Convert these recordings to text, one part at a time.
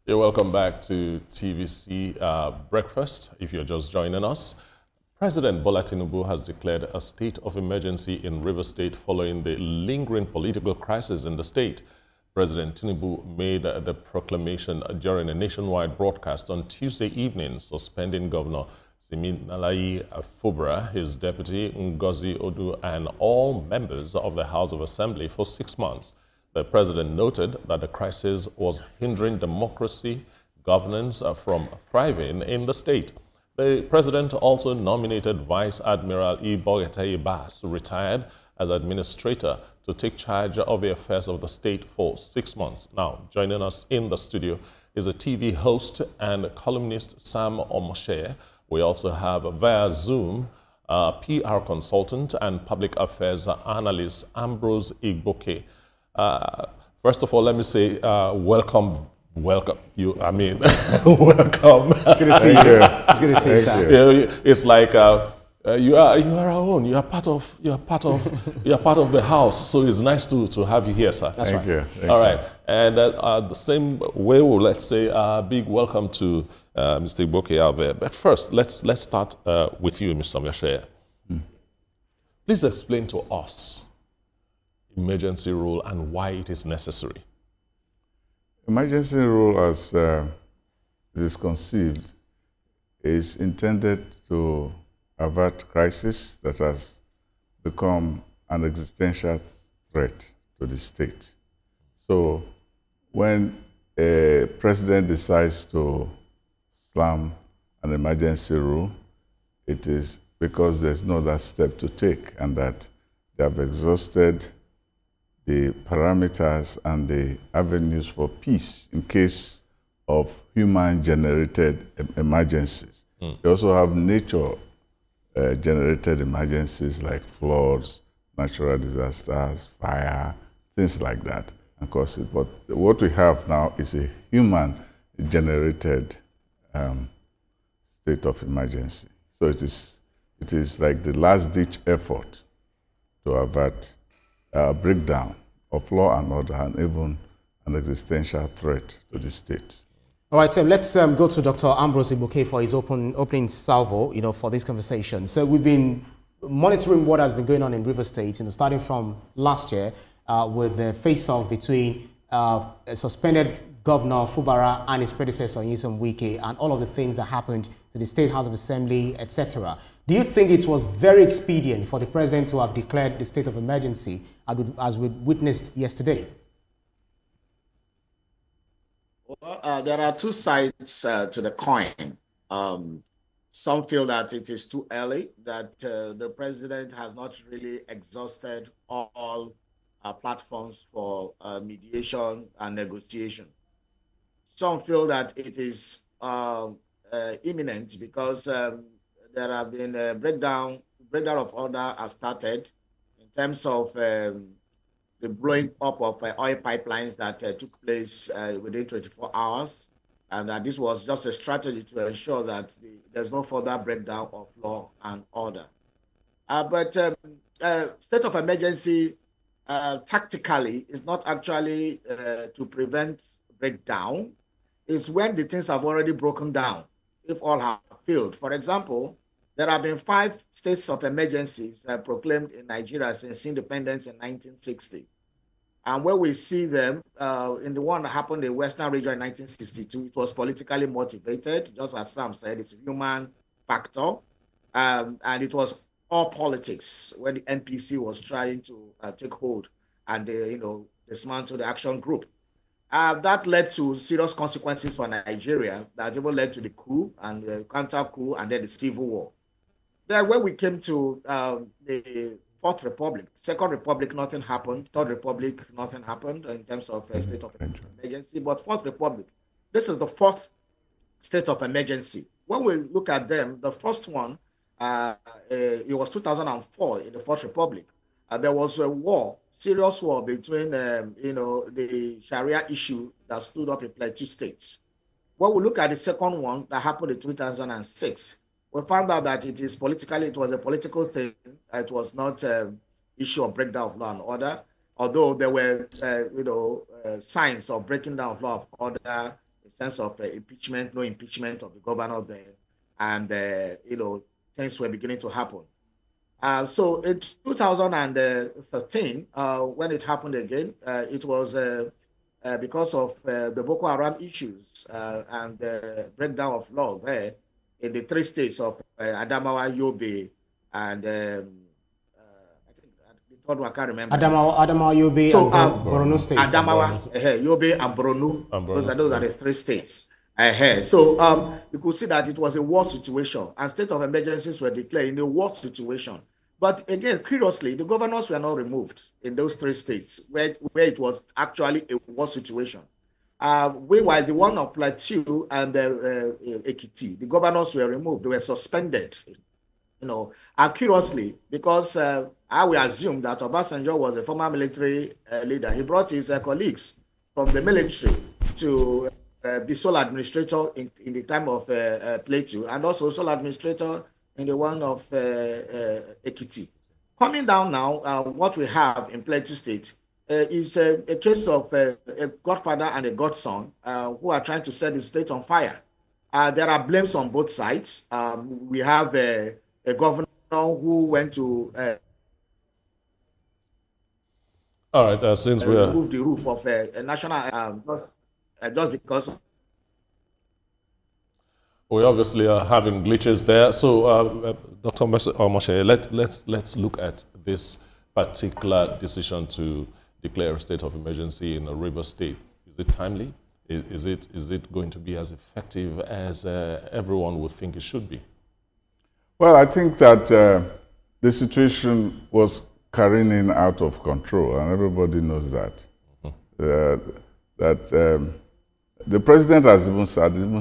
You're welcome back to TVC Breakfast. If you're just joining us, President Bola Tinubu has declared a state of emergency in Rivers State following the lingering political crisis in the state. President Tinubu made the proclamation during a nationwide broadcast on Tuesday evening, suspending Governor Siminalayi Fubara, his deputy Ngozi Odu, and all members of the House of Assembly for 6 months. The president noted that the crisis was hindering democracy governance from thriving in the state. The president also nominated Vice Admiral Ibogetaye Bass, retired as administrator, to take charge of the affairs of the state for 6 months. Now, joining us in the studio is a TV host and columnist Sam Omoshe. We also have via Zoom PR consultant and public affairs analyst Ambrose Igboke. First of all, let me say welcome. You, I mean, welcome. It's good to see you. It's good to see you, Sam. It's like you are our own. You are part of the house. So it's nice to have you here, sir. That's right. Thank you. All right, and the same way, let's say a big welcome to Mr. Igboke out there. But first, let's start with you, Mr. Omoshe. Please explain to us emergency rule and why it is necessary. Emergency rule, as it is conceived, is intended to avert crisis that has become an existential threat to the state. So when a president decides to slam an emergency rule, it is because there's no other step to take and that they have exhausted the parameters and the avenues for peace in case of human-generated emergencies. They also have nature-generated emergencies like floods, natural disasters, fire, things like that. Of course, but what we have now is a human-generated state of emergency. So it is like the last-ditch effort to avert breakdown of law and order and even an existential threat to the state. All right, so let's go to Dr. Ambrose Igboke for his opening salvo, for this conversation. So we've been monitoring what has been going on in Rivers State, starting from last year with the face-off between suspended Governor Fubara and his predecessor, Nyesom Wike, and all of the things that happened to the State House of Assembly, etc. Do you think it was very expedient for the president to have declared the state of emergency, as we witnessed yesterday? Well, there are two sides to the coin. Some feel that it is too early, that the president has not really exhausted all platforms for mediation and negotiation. Some feel that it is imminent because there have been a breakdown of order has started in terms of the blowing up of oil pipelines that took place within 24 hours. And that this was just a strategy to ensure that there's no further breakdown of law and order. But state of emergency tactically is not actually to prevent breakdown. It's when the things have already broken down, if all have failed. For example, there have been 5 states of emergencies proclaimed in Nigeria since independence in 1960. And where we see them, in the one that happened in the Western region in 1962, it was politically motivated, just as Sam said, it's a human factor. And it was all politics when the NPC was trying to take hold and, dismantle the action group. That led to serious consequences for Nigeria that even led to the coup and the counter-coup and then the civil war. Then when we came to the Fourth Republic, Second Republic, nothing happened. Third Republic, nothing happened in terms of state of emergency. But Fourth Republic, this is the 4th state of emergency. When we look at them, the first one, it was 2004 in the Fourth Republic. There was a war, serious war between, the Sharia issue that stood up in Plateau states. When we look at the second one that happened in 2006, we found out that it was a political thing. It was not an issue of breakdown of law and order, although there were, signs of breaking down of law of order a sense of impeachment, no impeachment of the governor then, and things were beginning to happen. So in 2013, when it happened again, it was because of the Boko Haram issues and the breakdown of law there in the 3 states of Adamawa, Yobe, and I think the third one I can't remember. Adamawa, Yobe, so, and Borno State. Adamawa, Yobe, and Borno. Those are the 3 states. So you could see that it was a war situation, and state of emergencies were declared in a war situation. But again, curiously, the governors were not removed in those 3 states where it was actually a war situation. While the one of Plateau and Ekiti, the governors were removed, they were suspended. And curiously, because I will assume that Obasanjo was a former military leader, he brought his colleagues from the military to be sole administrator in the time of Plateau, and also sole administrator in the one of Ekiti. Coming down now, what we have in Plateau State is a case of a godfather and a godson who are trying to set the state on fire. There are blames on both sides. We have a governor who went to all right, since we remove the roof of a national just because. We obviously are having glitches there. So, Dr. Omosheye, let's look at this particular decision to declare a state of emergency in a Rivers State. Is it timely? Is it going to be as effective as everyone would think it should be? Well, I think that the situation was careening out of control, and everybody knows that. Mm-hmm. The president has even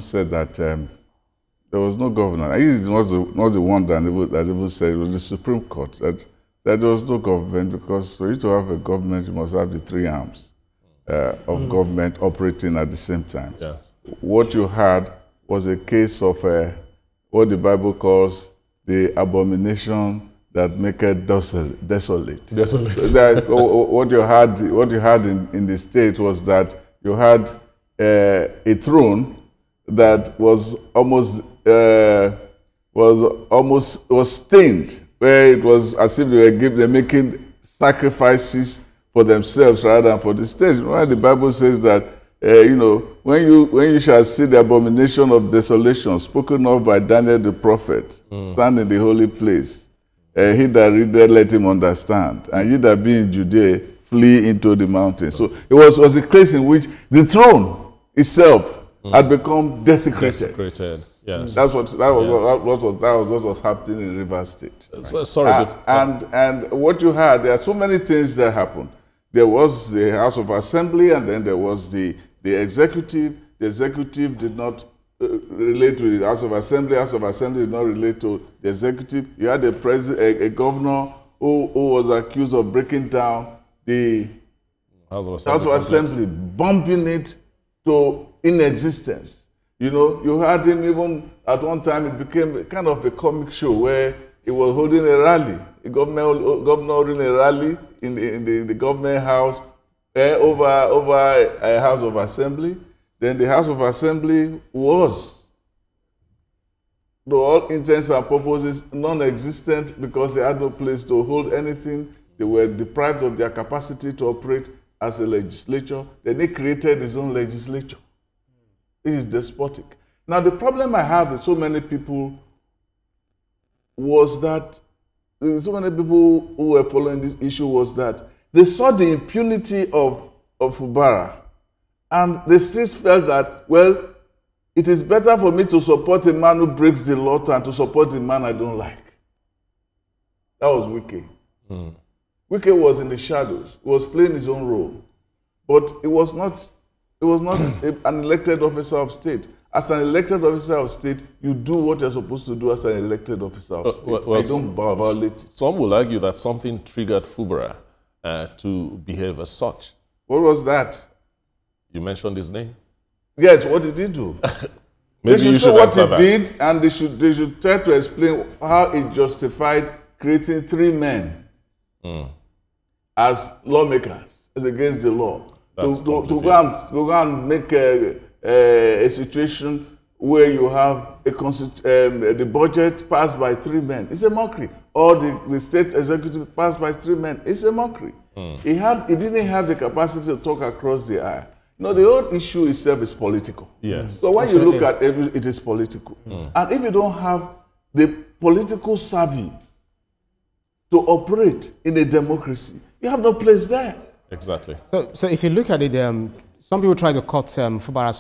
said that there was no governor. He was not the one that even said, it was the Supreme Court that there was no government, because for you to have a government, you must have the 3 arms of government operating at the same time. Yes. What you had was a case of what the Bible calls the abomination that maketh desolate. Desolate. That, what you had in the state was that you had a throne that was stained, where it was as if they're making sacrifices for themselves rather than for the state. Right? The Bible says that when you shall see the abomination of desolation spoken of by Daniel the prophet, stand in the holy place. He that readeth, let him understand. And ye that be in Judea, flee into the mountains. So it was a case in which the throne itself had become desecrated. Yes. That was what was happening in Rivers State. Right? Sorry. And what you had, there are so many things that happened. There was the House of Assembly, and then there was the executive. The executive did not relate to the House of Assembly. House of Assembly did not relate to the executive. You had a governor who was accused of breaking down the House of Assembly, bumping it to inexistence. You had him even at one time, it became kind of a comic show where he was holding a rally, a governor holding a rally in the government house over a House of Assembly. Then the House of Assembly was, to all intents and purposes, non-existent because they had no place to hold anything. They were deprived of their capacity to operate as a legislature. Then he created his own legislature. It is despotic. Now, the problem I have with so many people was that, so many people who were following this issue was that they saw the impunity of Fubara, and they still felt that, well, it is better for me to support a man who breaks the law than to support a man I don't like. That was Wike. Wike was in the shadows. He was playing his own role. But it was not an elected officer of state. As an elected officer of state, you do what you're supposed to do as an elected officer of state. I don't violate it. Some will argue that something triggered Fubara to behave as such. What was that? You mentioned his name. Yes, what did he do? Maybe they should say what he did, and they should try to explain how he justified creating 3 men as lawmakers, as against the law. To go and make a situation where you have the budget passed by 3 men. It's a mockery. Or the state executive passed by 3 men. It's a mockery. He didn't have the capacity to talk across the aisle. No, the whole issue itself is political. Yes. So when you look at it, it is political. And if you don't have the political savvy to operate in a democracy, you have no place there. Exactly. So if you look at it, some people try to cut Fubara